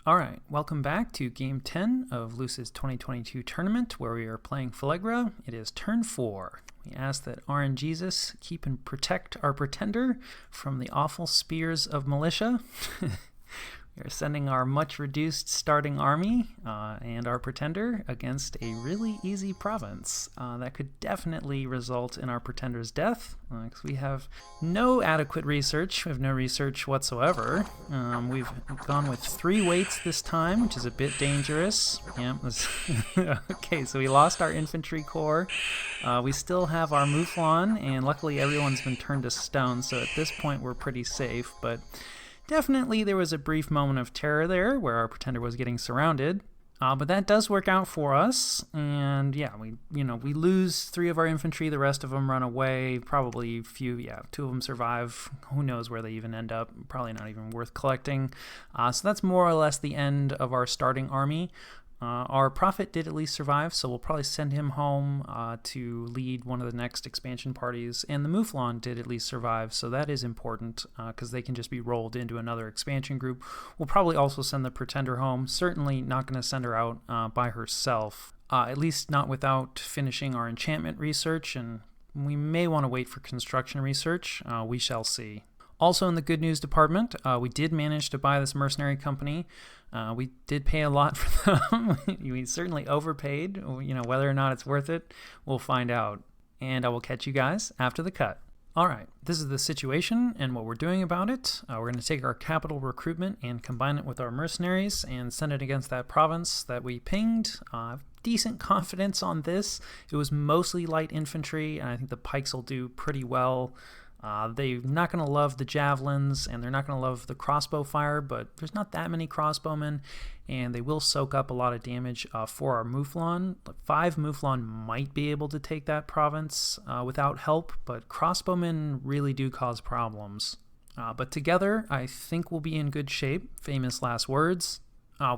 Alright, welcome back to Game 10 of Lucid's 2022 tournament, where we are playing Phlegra. It is turn 4. We ask that RNGesus keep and protect our pretender from the awful spears of militia. We are sending our much reduced starting army and our pretender against a really easy province. That could definitely result in our pretender's death, because we have no adequate research. We have no research whatsoever. We've gone with 3 weights this time, which is a bit dangerous. Yeah, okay, so we lost our infantry corps. We still have our mouflon, and luckily everyone's been turned to stone, so at this point we're pretty safe, but definitely there was a brief moment of terror there where our pretender was getting surrounded, but that does work out for us. And yeah, we lose 3 of our infantry, the rest of them run away. Probably 2 of them survive. Who knows where they even end up? Probably not even worth collecting. So that's more or less the end of our starting army. Our prophet did at least survive, so we'll probably send him home to lead one of the next expansion parties. And the mouflon did at least survive, so that is important because they can just be rolled into another expansion group. We'll probably also send the pretender home. Certainly not going to send her out by herself, at least not without finishing our enchantment research, and we may want to wait for construction research. We shall see. Also in the good news department, we did manage to buy this mercenary company. We did pay a lot for them. We certainly overpaid. Whether or not it's worth it, we'll find out. And I will catch you guys after the cut. All right, this is the situation and what we're doing about it. We're going to take our capital recruitment and combine it with our mercenaries and send it against that province that we pinged. Decent confidence on this. It was mostly light infantry, and I think the pikes will do pretty well. They're not going to love the javelins, and they're not going to love the crossbow fire, but there's not that many crossbowmen, and they will soak up a lot of damage for our mouflon. 5 mouflon might be able to take that province without help, but crossbowmen really do cause problems. But together, I think we'll be in good shape. Famous last words.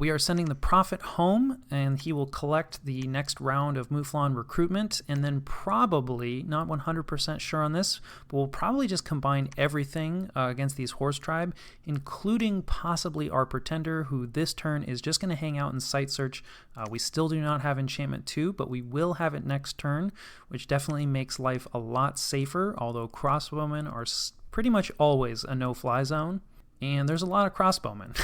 We are sending the prophet home, and he will collect the next round of mouflon recruitment, and then probably, not 100% sure on this, but we'll probably just combine everything against these horse tribe, including possibly our pretender, who this turn is just going to hang out and sight search. We still do not have enchantment 2, but we will have it next turn, which definitely makes life a lot safer, although crossbowmen are pretty much always a no-fly zone. And there's a lot of crossbowmen,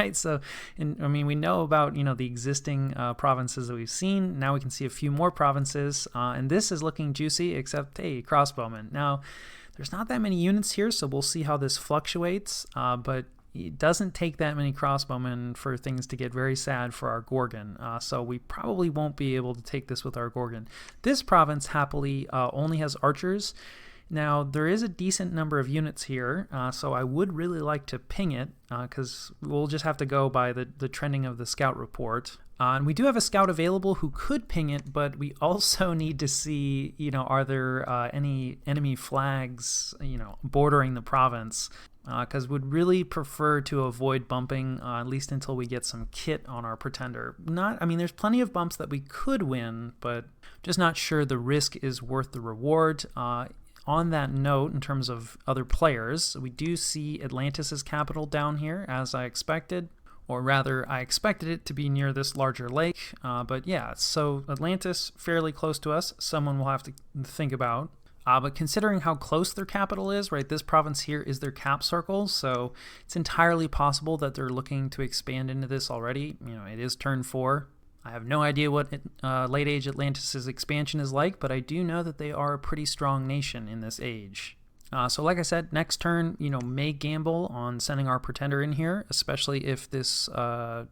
right? So, we know about, the existing provinces that we've seen. Now we can see a few more provinces, and this is looking juicy, except, hey, crossbowmen. Now, there's not that many units here, so we'll see how this fluctuates, but it doesn't take that many crossbowmen for things to get very sad for our Gorgon, so we probably won't be able to take this with our Gorgon. This province, happily, only has archers. Now, there is a decent number of units here, so I would really like to ping it, because we'll just have to go by the trending of the scout report. And we do have a scout available who could ping it, but we also need to see, are there any enemy flags, bordering the province, because would really prefer to avoid bumping, at least until we get some kit on our pretender. There's plenty of bumps that we could win, but just not sure the risk is worth the reward. On that note, in terms of other players, we do see Atlantis' capital down here, as I expected. Or rather, I expected it to be near this larger lake. But yeah, so Atlantis, fairly close to us, someone we'll have to think about. But considering how close their capital is, right, this province here is their cap circle, so it's entirely possible that they're looking to expand into this already. It is turn 4. I have no idea what late age Atlantis' expansion is like, but I do know that they are a pretty strong nation in this age. So like I said, next turn, may gamble on sending our pretender in here, especially if this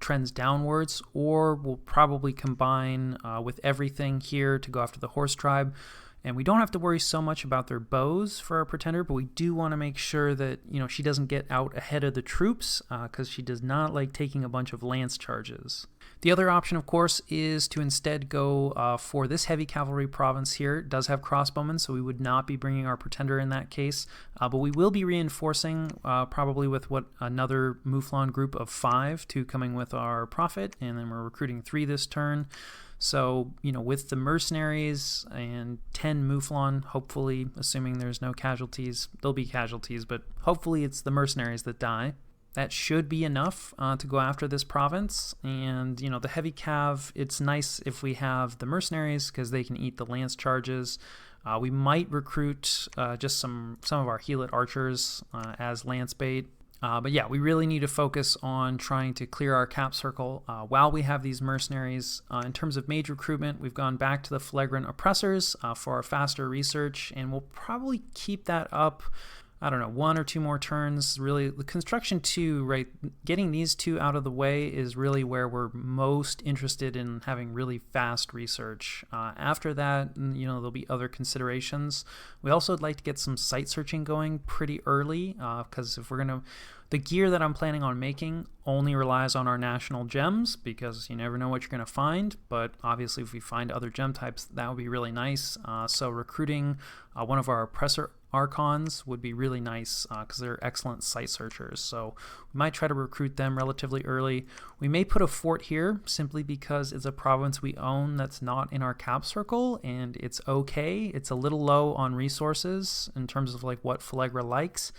trends downwards, or we'll probably combine with everything here to go after the horse tribe. And we don't have to worry so much about their bows for our pretender, but we do want to make sure that, she doesn't get out ahead of the troops, because she does not like taking a bunch of lance charges. The other option, of course, is to instead go for this heavy cavalry province here. It does have crossbowmen, so we would not be bringing our pretender in that case, but we will be reinforcing probably with another mouflon group of 5, 2 coming with our prophet, and then we're recruiting 3 this turn. So, with the mercenaries and 10 mouflon, hopefully, assuming there's no casualties, there'll be casualties, but hopefully it's the mercenaries that die. That should be enough to go after this province. And, you know, the heavy cav, it's nice if we have the mercenaries because they can eat the lance charges. We might recruit just some of our healet archers as lance bait. But yeah, we really need to focus on trying to clear our cap circle while we have these mercenaries. In terms of mage recruitment, we've gone back to the Phlegran oppressors for our faster research, and we'll probably keep that up, I don't know, 1 or 2 more turns. Really, the construction 2, right, getting these 2 out of the way is really where we're most interested in having really fast research. After that, you know, there'll be other considerations. We also would like to get some site searching going pretty early, because if we're going to, the gear that I'm planning on making only relies on our national gems, because you never know what you're going to find, but obviously if we find other gem types, that would be really nice. So recruiting one of our oppressor archons would be really nice because they're excellent site searchers. So we might try to recruit them relatively early. We may put a fort here simply because it's a province we own that's not in our cap circle, and it's okay. It's a little low on resources in terms of like what Phlegra likes.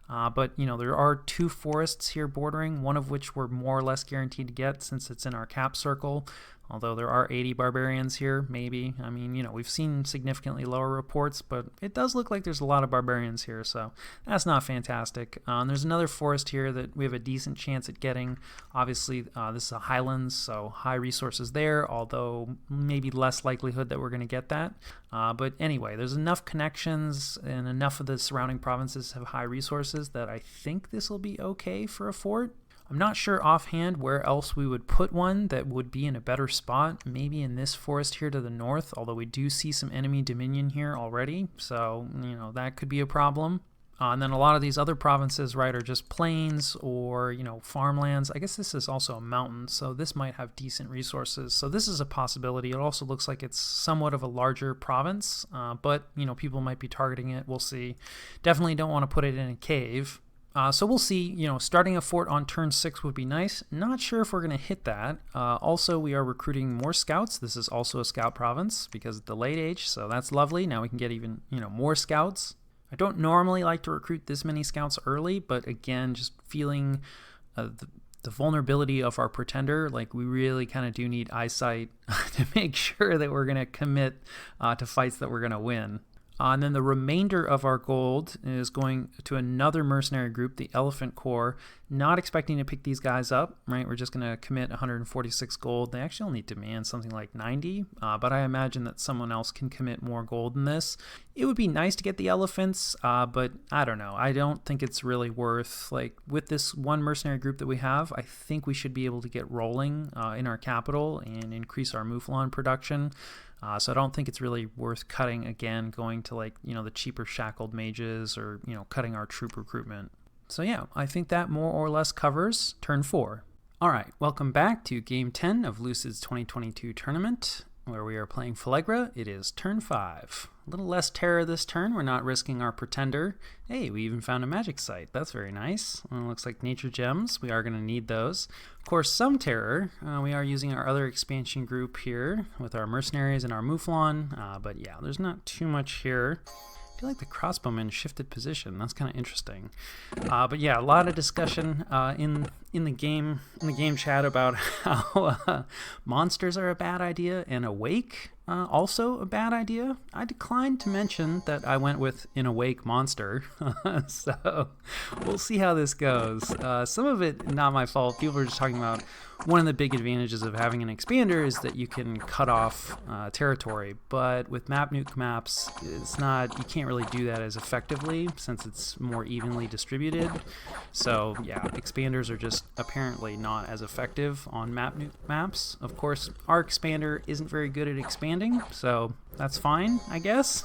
But, you know, there are 2 forests here bordering, one of which we're more or less guaranteed to get since it's in our cap circle. Although there are 80 barbarians here, maybe. I mean, you know, we've seen significantly lower reports, but it does look like there's a lot of barbarians here, so that's not fantastic. There's another forest here that we have a decent chance at getting. Obviously, this is a highlands, so high resources there, although maybe less likelihood that we're going to get that. But anyway, there's enough connections and enough of the surrounding provinces have high resources that I think this will be okay for a fort. I'm not sure offhand where else we would put one that would be in a better spot. Maybe in this forest here to the north, although we do see some enemy dominion here already. So, you know, that could be a problem. And then a lot of these other provinces, right, are just plains or, you know, farmlands. I guess this is also a mountain, so this might have decent resources. So this is a possibility. It also looks like it's somewhat of a larger province, but, you know, people might be targeting it. We'll see. Definitely don't want to put it in a cave. So we'll see, you know, starting a fort on turn 6 would be nice. Not sure if we're going to hit that. Also, we are recruiting more scouts. This is also a scout province because of the late age, so that's lovely. Now we can get even, you know, more scouts. I don't normally like to recruit this many scouts early, but again, just feeling the vulnerability of our pretender, like we really kind of do need eyesight to make sure that we're going to commit to fights that we're going to win. And then the remainder of our gold is going to another mercenary group, the Elephant Corps. Not expecting to pick these guys up, right? We're just going to commit 146 gold. They actually only demand something like 90, but I imagine that someone else can commit more gold than this. It would be nice to get the elephants, but I don't know. I don't think it's really worth, like, with this one mercenary group that we have, I think we should be able to get rolling in our capital and increase our mouflon production. So I don't think it's really worth cutting again, going to like, you know, the cheaper shackled mages or, you know, cutting our troop recruitment. So yeah, I think that more or less covers turn 4. All right, welcome back to game 10 of Lucid's 2022 tournament, where we are playing Phlegra. It is turn 5. A little less terror this turn. We're not risking our pretender. Hey, we even found a magic site. That's very nice. Well, it looks like nature gems. We are going to need those. Of course, some terror. We are using our other expansion group here with our mercenaries and our mouflon. But yeah, there's not too much here. I feel like the crossbowman shifted position. That's kind of interesting. But yeah, a lot of discussion in the game chat about how monsters are a bad idea and awake also a bad idea. I declined to mention that I went with an awake monster. So we'll see how this goes. Some of it not my fault. People are just talking about one of the big advantages of having an expander is that you can cut off territory, but with mapnuke maps, it's not, you can't really do that as effectively since it's more evenly distributed. So yeah, expanders are just apparently not as effective on mapnuke maps. Of course, our expander isn't very good at expanding, so that's fine, I guess.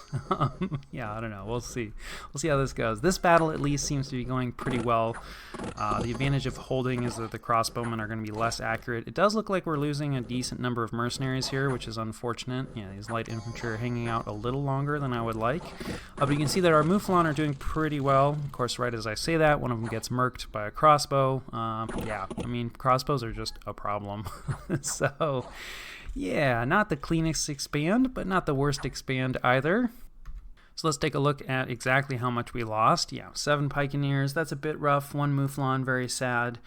Yeah, I don't know. We'll see. We'll see how this goes. This battle at least seems to be going pretty well. The advantage of holding is that the crossbowmen are going to be less accurate. It does look like we're losing a decent number of mercenaries here, which is unfortunate. Yeah, these light infantry are hanging out a little longer than I would like. But you can see that our mouflon are doing pretty well. Of course, right as I say that, one of them gets murked by a crossbow. Yeah, I mean, crossbows are just a problem. So yeah, not the cleanest expand, but not the worst expand either. So let's take a look at exactly how much we lost. Yeah, 7 Pikeneers, that's a bit rough. 1 Mouflon, very sad.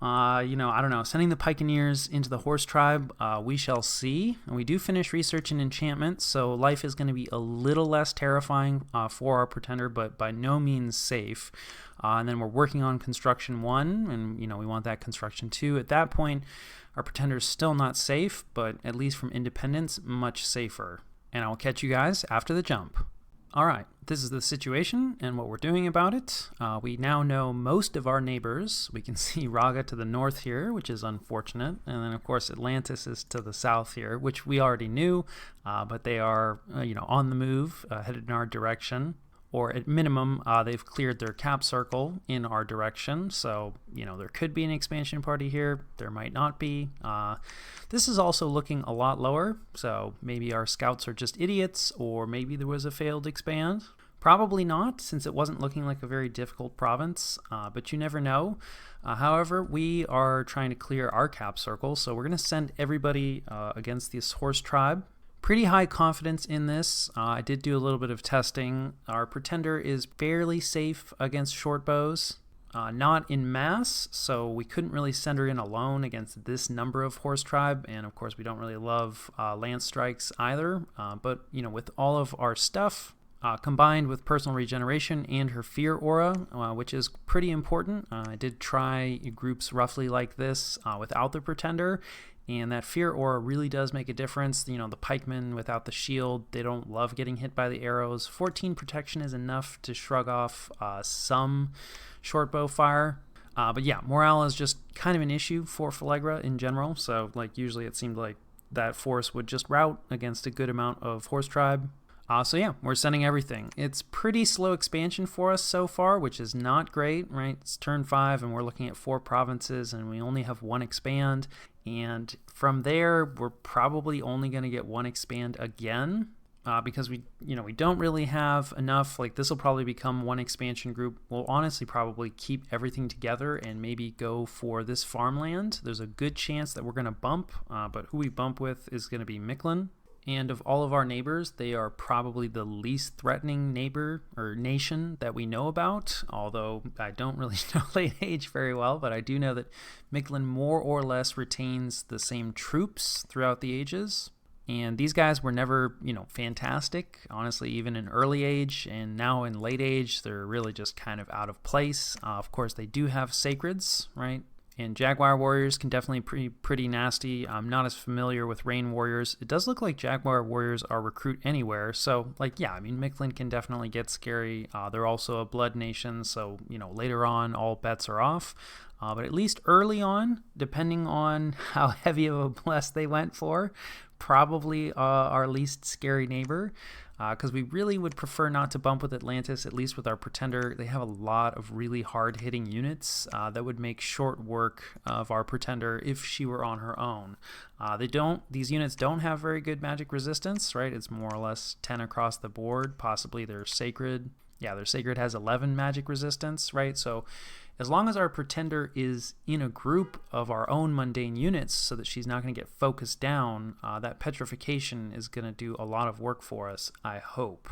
I don't know, sending the Pikeneers into the Horse Tribe, we shall see. And we do finish research and enchantment, so life is going to be a little less terrifying for our Pretender, but by no means safe. And then we're working on Construction 1, and we want that Construction 2. At that point, our Pretender is still not safe, but at least from Independence, much safer. And I'll catch you guys after the jump. Alright, this is the situation and what we're doing about it. We now know most of our neighbors. We can see Raga to the north here, which is unfortunate. And then, of course, Atlantis is to the south here, which we already knew, but they are, on the move, headed in our direction. Or at minimum, they've cleared their cap circle in our direction. So, there could be an expansion party here. There might not be. This is also looking a lot lower. So maybe our scouts are just idiots, or maybe there was a failed expand. Probably not, since it wasn't looking like a very difficult province, but you never know. However, we are trying to clear our cap circle, so we're going to send everybody against this Horse Tribe. Pretty high confidence in this. I did do a little bit of testing. Our Pretender is fairly safe against short bows. Not in mass, so we couldn't really send her in alone against this number of Horse Tribe, and of course we don't really love Lance Strikes either, but with all of our stuff combined with personal regeneration and her fear aura, which is pretty important. I did try groups roughly like this without the Pretender, and that fear aura really does make a difference. The pikemen without the shield, they don't love getting hit by the arrows. 14 protection is enough to shrug off some short bow fire. But yeah, morale is just kind of an issue for Phlegra in general. So usually it seemed like that force would just rout against a good amount of Horse Tribe. So yeah, we're sending everything. It's pretty slow expansion for us so far, which is not great, right? It's turn 5 and we're looking at 4 provinces and we only have 1 expand. And from there, we're probably only going to get 1 expand again because we don't really have enough. This will probably become 1 expansion group. We'll honestly probably keep everything together and maybe go for this farmland. There's a good chance that we're going to bump, but who we bump with is going to be Mictlan. And of all of our neighbors, they are probably the least threatening neighbor or nation that we know about, although I don't really know Late Age very well, but I do know that Mictlan more or less retains the same troops throughout the ages. And these guys were never, fantastic, honestly, even in early age, and now in late age, they're really just kind of out of place. Of course, they do have sacreds, right? And Jaguar Warriors can definitely be pretty nasty. I'm not as familiar with Rain Warriors. It does look like Jaguar Warriors are recruit anywhere. So, Mictlan can definitely get scary. They're also a blood nation, so, later on, all bets are off. But at least early on, depending on how heavy of a bless they went for, probably our least scary neighbor. Because we really would prefer not to bump with Atlantis, at least with our Pretender. They have a lot of really hard-hitting units that would make short work of our Pretender if she were on her own. These units don't have very good magic resistance, right? It's more or less 10 across the board, possibly their Sacred. Yeah, their Sacred has 11 magic resistance, right? So as long as our Pretender is in a group of our own mundane units so that she's not going to get focused down, that petrification is going to do a lot of work for us, I hope.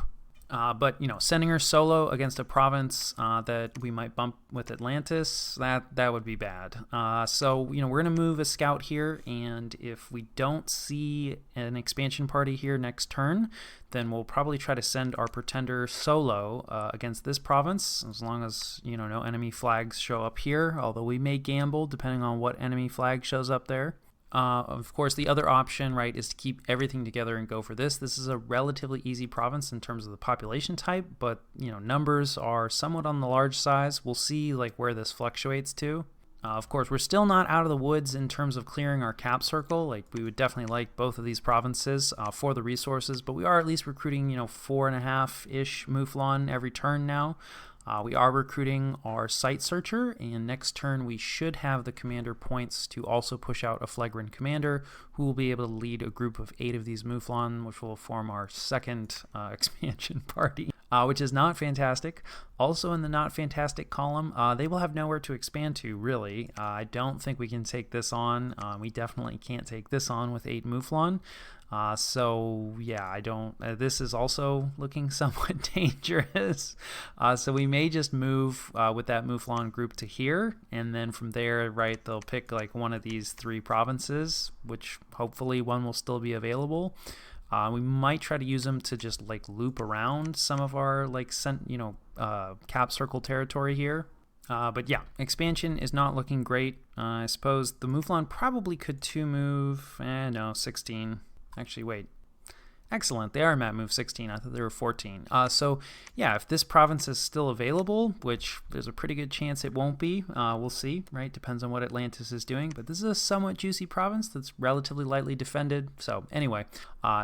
But sending her solo against a province that we might bump with Atlantis, that would be bad. So we're going to move a scout here, and if we don't see an expansion party here next turn, then we'll probably try to send our Pretender solo against this province, as long as no enemy flags show up here, although we may gamble depending on what enemy flag shows up there. Of course, the other option, right, is to keep everything together and go for this. This is a relatively easy province in terms of the population type, but, numbers are somewhat on the large size. We'll see, where this fluctuates to. Of course, we're still not out of the woods in terms of clearing our cap circle. We would definitely like both of these provinces for the resources, but we are at least recruiting, 4.5-ish Mouflon every turn now. We are recruiting our Site Searcher, and next turn we should have the commander points to also push out a Phlegran commander, who will be able to lead a group of 8 of these Mouflon, which will form our second expansion party. which is not fantastic. Also in the not fantastic column, they will have nowhere to expand to, really. I don't think we can take this on. We definitely can't take this on with 8 Mouflon. So yeah, I don't, this is also looking somewhat dangerous. So we may just move with that Mouflon group to here, and then from there, right, they'll pick like one of these 3 provinces, which hopefully one will still be available. We might try to use them to just like loop around some of our like cap circle territory here. But yeah, expansion is not looking great. I suppose the Mouflon probably could 2 move, no, 16. Actually, wait. Excellent. They are map move 16. I thought they were 14. So yeah, if this province is still available, which there's a pretty good chance it won't be, we'll see, right? Depends on what Atlantis is doing. But this is a somewhat juicy province that's relatively lightly defended. So anyway,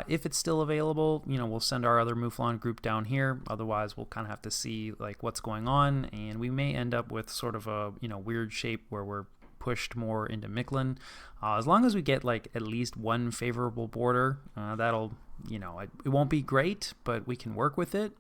if it's still available, we'll send our other Mouflon group down here. Otherwise, we'll kind of have to see like what's going on, and we may end up with sort of a weird shape where we're pushed more into Mictlan. As long as we get like at least one favorable border, that'll, it won't be great, but we can work with it.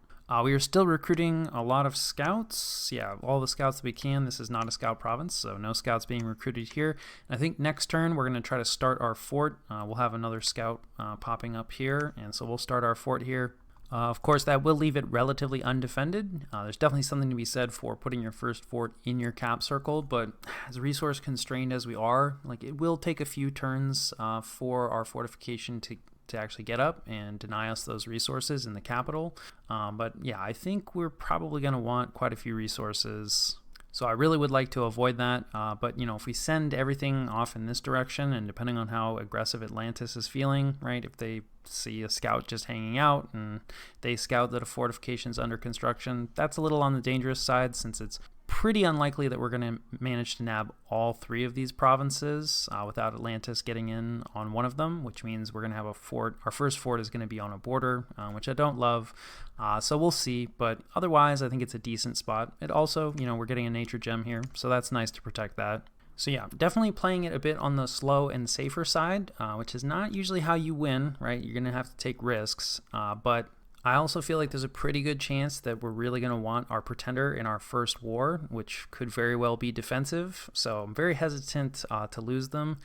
We are still recruiting a lot of scouts. Yeah, all the scouts that we can. This is not a scout province, so no scouts being recruited here. And I think next turn we're going to try to start our fort. We'll have another scout popping up here, and so we'll start our fort here. Of course, that will leave it relatively undefended. There's definitely something to be said for putting your first fort in your cap circle, but as resource constrained as we are, like it will take a few turns for our fortification to actually get up and deny us those resources in the capital. But yeah, I think we're probably going to want quite a few resources. So I really would like to avoid that, but if we send everything off in this direction, and depending on how aggressive Atlantis is feeling, right, if they see a scout just hanging out and they scout that a fortification is under construction, that's a little on the dangerous side, since it's pretty unlikely that we're going to manage to nab all 3 of these provinces without Atlantis getting in on one of them, which means we're going to have a fort. Our first fort is going to be on a border, which I don't love. So we'll see, but otherwise I think it's a decent spot. It also, we're getting a nature gem here, so that's nice to protect that. So yeah, definitely playing it a bit on the slow and safer side, which is not usually how you win, right? You're going to have to take risks, but I also feel like there's a pretty good chance that we're really going to want our Pretender in our first war, which could very well be defensive. So I'm very hesitant to lose them,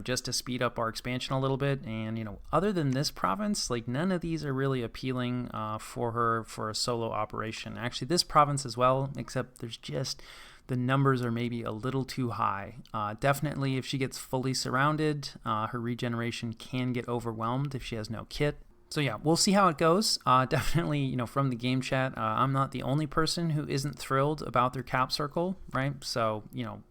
just to speed up our expansion a little bit. And, other than this province, like none of these are really appealing for her for a solo operation. Actually, this province as well, except there's just the numbers are maybe a little too high. Definitely if she gets fully surrounded, her regeneration can get overwhelmed if she has no kit. So yeah, we'll see how it goes. Definitely, from the game chat, I'm not the only person who isn't thrilled about their cap circle, right? So,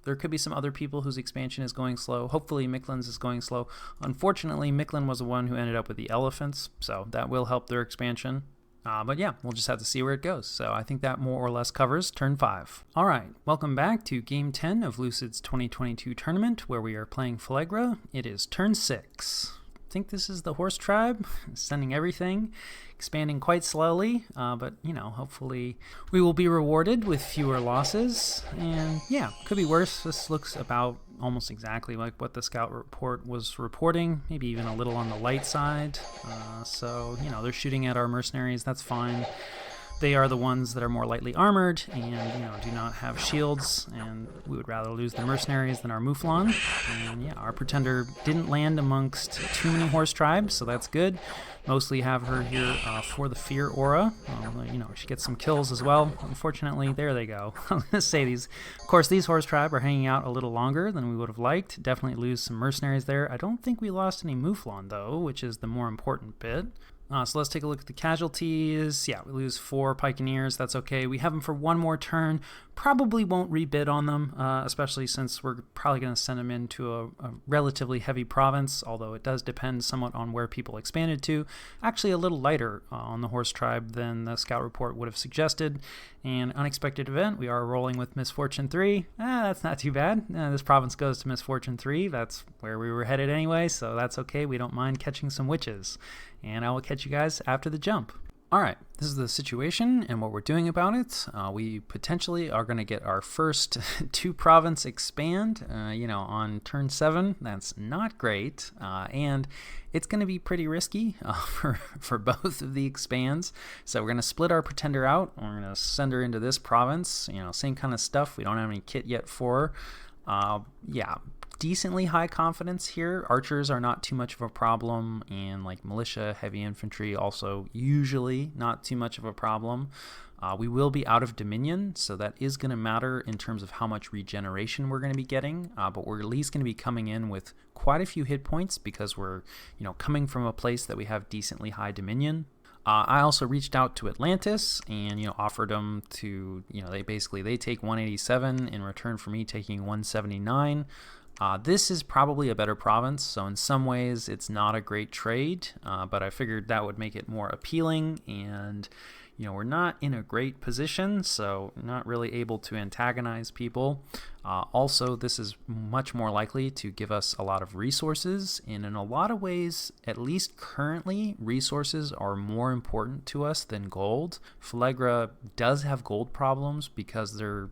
there could be some other people whose expansion is going slow. Hopefully Mictlan's is going slow. Unfortunately, Mictlan was the one who ended up with the elephants, so that will help their expansion. But yeah, we'll just have to see where it goes. So I think that more or less covers turn 5. All right, welcome back to Game 10 of Lucid's 2022 tournament, where we are playing Phlegra. It is turn 6. I think this is the horse tribe, sending everything, expanding quite slowly, but hopefully we will be rewarded with fewer losses. And yeah, could be worse. This looks about almost exactly like what the scout report was reporting, maybe even a little on the light side. So they're shooting at our mercenaries. That's fine. They are the ones that are more lightly armored and, do not have shields, and we would rather lose the mercenaries than our Mouflon. And yeah, our Pretender didn't land amongst too many horse tribes, so that's good. Mostly have her here for the fear aura. She gets some kills as well. Unfortunately, there they go. I was going to say these horse tribe are hanging out a little longer than we would have liked. Definitely lose some mercenaries there. I don't think we lost any Mouflon though, which is the more important bit. So let's take a look at the casualties. Yeah, we lose 4 Pikeneers. That's okay. We have them for one more turn. Probably won't rebid on them, especially since we're probably going to send them into a relatively heavy province, although it does depend somewhat on where people expanded to. Actually, a little lighter on the horse tribe than the scout report would have suggested. And unexpected event, we are rolling with Misfortune 3. That's not too bad. This province goes to Misfortune 3. That's where we were headed anyway, so that's okay. We don't mind catching some witches. And I will catch you guys after the jump. All right, this is the situation and what we're doing about it. We potentially are going to get our first 2-province expand, on turn 7. That's not great, and it's going to be pretty risky for both of the expands. So we're going to split our pretender out. We're going to send her into this province. Same kind of stuff. We don't have any kit yet for her. Decently high confidence here. Archers are not too much of a problem, and like militia, heavy infantry also usually not too much of a problem. We will be out of Dominion, so that is going to matter in terms of how much regeneration we're going to be getting, but we're at least going to be coming in with quite a few hit points because we're coming from a place that we have decently high Dominion. I also reached out to Atlantis and offered them to they take 187 in return for me taking 179. This is probably a better province, so in some ways it's not a great trade, but I figured that would make it more appealing, and we're not in a great position, so not really able to antagonize people. Also, this is much more likely to give us a lot of resources, and in a lot of ways, at least currently, resources are more important to us than gold. Phlegra does have gold problems because their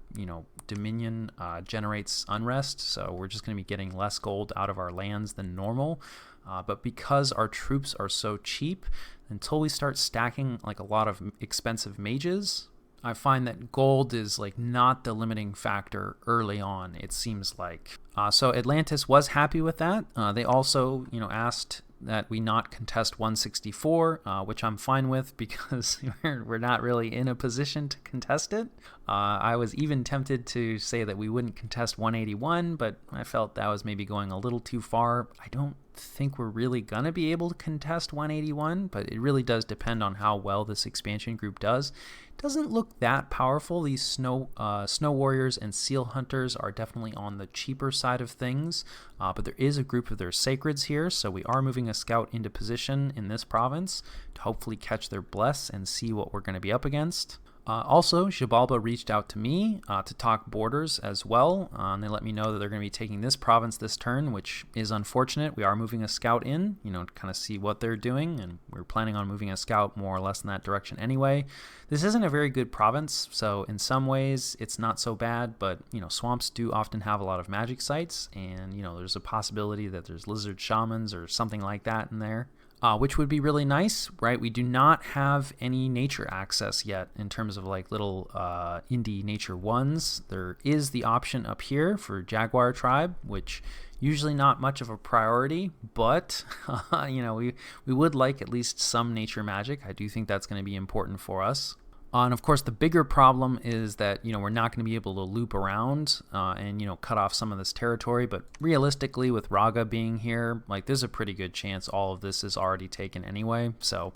Dominion generates unrest, so we're just going to be getting less gold out of our lands than normal. But because our troops are so cheap, until we start stacking like a lot of expensive mages, I find that gold is like not the limiting factor early on, it seems like. So Atlantis was happy with that. They also, asked that we not contest 164, which I'm fine with because we're not really in a position to contest it. I was even tempted to say that we wouldn't contest 181, but I felt that was maybe going a little too far. I don't think we're really going to be able to contest 181, but it really does depend on how well this expansion group does. It doesn't look that powerful. These snow warriors and seal hunters are definitely on the cheaper side of things, but there is a group of their sacreds here, so we are moving a scout into position in this province to hopefully catch their bless and see what we're going to be up against. Also, Xibalba reached out to me to talk borders as well, and they let me know that they're going to be taking this province this turn, which is unfortunate. We are moving a scout in, to kind of see what they're doing, and we're planning on moving a scout more or less in that direction anyway. This isn't a very good province, so in some ways it's not so bad, but, swamps do often have a lot of magic sites, and, there's a possibility that there's lizard shamans or something like that in there. Which would be really nice, right? We do not have any nature access yet in terms of like little indie nature ones. There is the option up here for Jaguar Tribe, which usually not much of a priority, but we would like at least some nature magic. I do think that's going to be important for us. And of course, the bigger problem is that, we're not going to be able to loop around and, cut off some of this territory. But realistically, with Raga being here, like there's a pretty good chance all of this is already taken anyway. So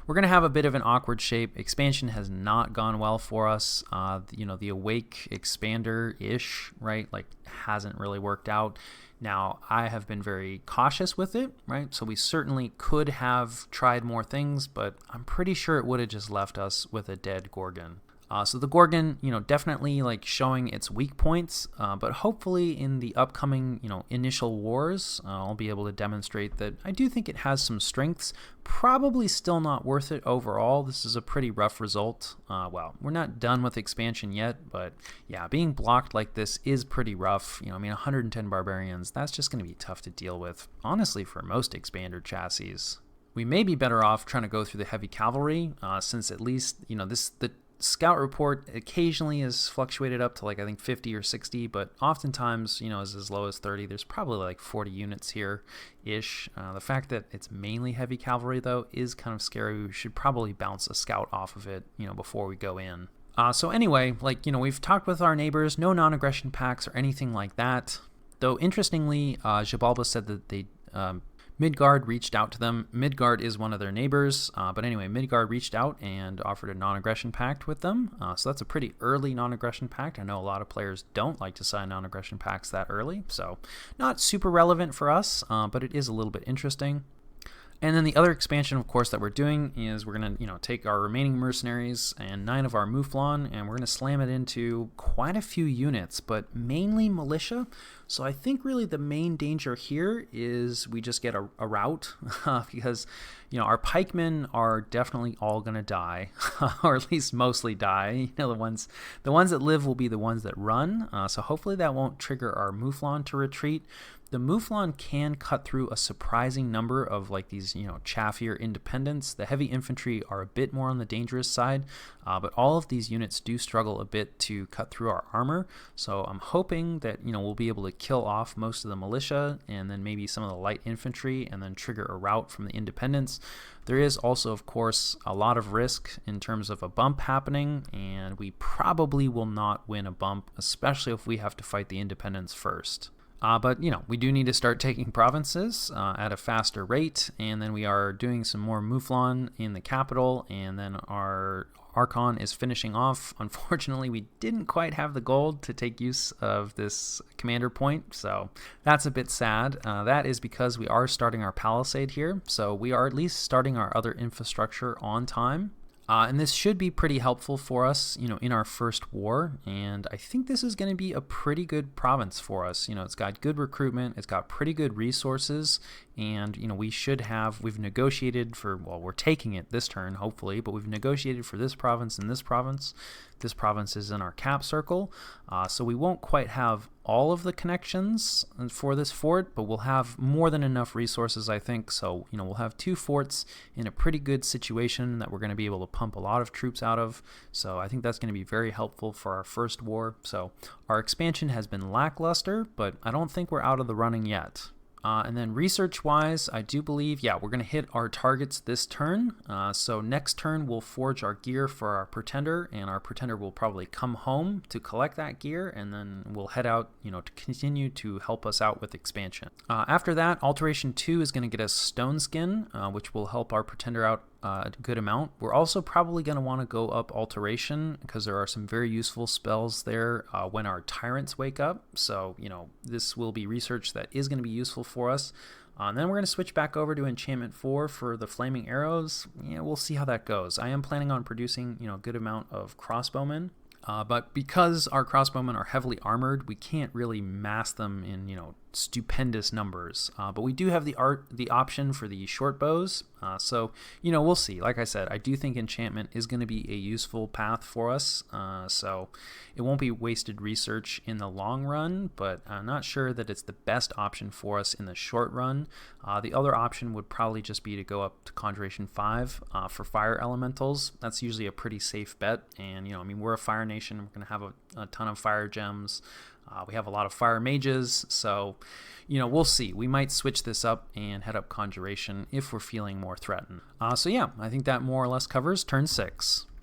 we're going to have a bit of an awkward shape. Expansion has not gone well for us. The Awake Expander-ish, right, like hasn't really worked out. Now, I have been very cautious with it, right? So we certainly could have tried more things, but I'm pretty sure it would have just left us with a dead Gorgon. So the Gorgon, definitely like showing its weak points, but hopefully in the upcoming, initial wars, I'll be able to demonstrate that I do think it has some strengths. Probably still not worth it overall. This is a pretty rough result. We're not done with expansion yet, but yeah, being blocked like this is pretty rough. 110 barbarians, that's just going to be tough to deal with, honestly, for most expander chassis. We may be better off trying to go through the heavy cavalry, since at least, the scout report occasionally is fluctuated up to like I think 50 or 60, but oftentimes is as low as 30. There's probably like 40 units here ish. The fact that it's mainly heavy cavalry though is kind of scary. We should probably bounce a scout off of it before we go in. So anyway, we've talked with our neighbors, no non-aggression pacts or anything like that, though interestingly Xibalba said that they Midgard reached out to them. Midgard is one of their neighbors, but anyway, Midgard reached out and offered a non-aggression pact with them. So that's a pretty early non-aggression pact. I know a lot of players don't like to sign non-aggression pacts that early, so not super relevant for us, but it is a little bit interesting. And then the other expansion, of course, that we're doing is we're going to, take our remaining mercenaries and 9 of our Mouflon, and we're going to slam it into quite a few units, but mainly militia. So I think really the main danger here is we just get a rout because, our pikemen are definitely all going to die, or at least mostly die. The ones that live will be the ones that run. So hopefully that won't trigger our Mouflon to retreat. The Mouflon can cut through a surprising number of these, chaffier independents. The heavy infantry are a bit more on the dangerous side, but all of these units do struggle a bit to cut through our armor. So I'm hoping that, we'll be able to kill off most of the militia and then maybe some of the light infantry and then trigger a rout from the independents. There is also, of course, a lot of risk in terms of a bump happening, and we probably will not win a bump, especially if we have to fight the independents first. But, we do need to start taking provinces at a faster rate, and then we are doing some more Mouflon in the capital, and then our Archon is finishing off. Unfortunately, we didn't quite have the gold to take use of this commander point, so that's a bit sad. That is because we are starting our palisade here, so we are at least starting our other infrastructure on time. And this should be pretty helpful for us, in our first war. And I think this is going to be a pretty good province for us. It's got good recruitment, it's got pretty good resources, and we've negotiated for, we're taking it this turn, hopefully, but we've negotiated for this province and this province. This province is in our cap circle, so we won't quite have all of the connections for this fort, but we'll have more than enough resources, I think. So, we'll have 2 forts in a pretty good situation that we're going to be able to pump a lot of troops out of. So I think that's going to be very helpful for our first war. So our expansion has been lackluster, but I don't think we're out of the running yet. And then research-wise, I do believe, we're going to hit our targets this turn. So next turn, we'll forge our gear for our Pretender, and our Pretender will probably come home to collect that gear, and then we'll head out, to continue to help us out with expansion. After that, Alteration 2 is going to get us Stone Skin, which will help our Pretender out a good amount. We're also probably going to want to go up Alteration because there are some very useful spells there when our Tyrants wake up. So, this will be research that is going to be useful for us. And then we're going to switch back over to Enchantment 4 for the Flaming Arrows. We'll see how that goes. I am planning on producing, a good amount of crossbowmen. But because our crossbowmen are heavily armored, we can't really mass them in, stupendous numbers. But we do have the option for the short bows. So, we'll see. Like I said, I do think enchantment is going to be a useful path for us. So it won't be wasted research in the long run, but I'm not sure that it's the best option for us in the short run. The other option would probably just be to go up to Conjuration 5 for fire elementals. That's usually a pretty safe bet. And, we're a fire nation. We're going to have a ton of fire gems. We have a lot of fire mages, so, we'll see. We might switch this up and head up Conjuration if we're feeling more threatened. I think that more or less covers turn 6.